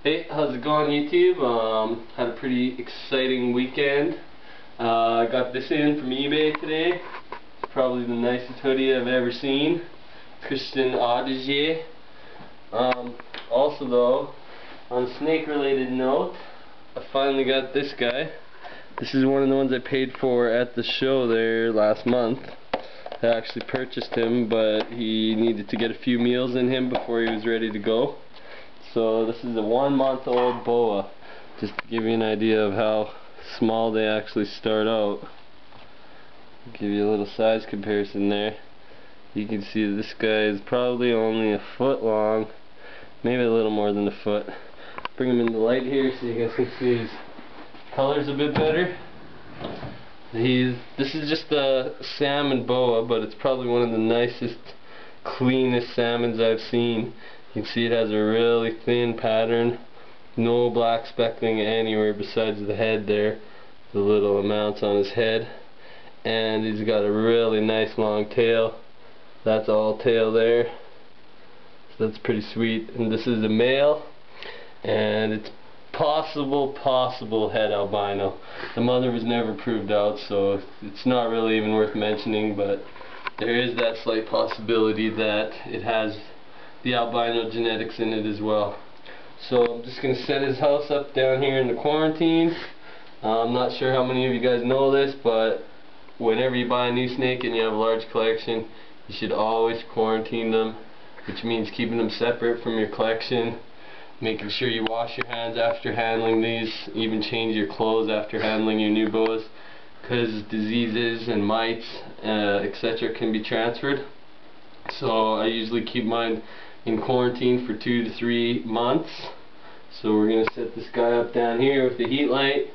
Hey, how's it going, YouTube? Had a pretty exciting weekend. I got this in from eBay today. It's probably the nicest hoodie I've ever seen. Christian Audigier. Also though, on a snake-related note, I finally got this guy. This is one of the ones I paid for at the show there last month. I actually purchased him, but he needed to get a few meals in him before he was ready to go. So this is a 1-month-old boa, just to give you an idea of how small they actually start out. Give you a little size comparison there. You can see this guy is probably only a foot long, maybe a little more than a foot. Bring him in the light here so you guys can see his colors a bit better. This is just a salmon boa, but it's probably one of the nicest, cleanest salmons I've seen. You can see it has a really thin pattern, no black speckling anywhere besides the head there, the little amounts on his head, and he's got a really nice long tail. That's all tail there, so that's pretty sweet. And this is a male, and it's possible head albino. The mother was never proved out, so it's not really even worth mentioning, but there is that slight possibility that it has the albino genetics in it as well. So I'm just going to set his house up down here in the quarantine. I'm not sure how many of you guys know this, but whenever you buy a new snake and you have a large collection, you should always quarantine them, which means keeping them separate from your collection, making sure you wash your hands after handling these, even change your clothes after handling your new boas, because diseases and mites, etc. can be transferred. So I usually keep mine in quarantine for 2 to 3 months. So we're going to set this guy up down here with the heat light.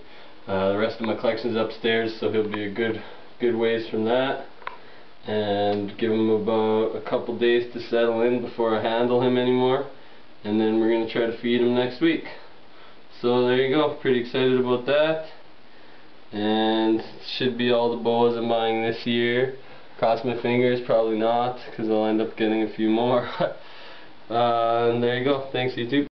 The rest of my collection is upstairs, so he'll be a good ways from that. And give him about a couple days to settle in before I handle him anymore. And then we're going to try to feed him next week. So there you go, pretty excited about that. And should be all the boas I'm buying this year. Cross my fingers, probably not, because I'll end up getting a few more. And there you go. Thanks, YouTube.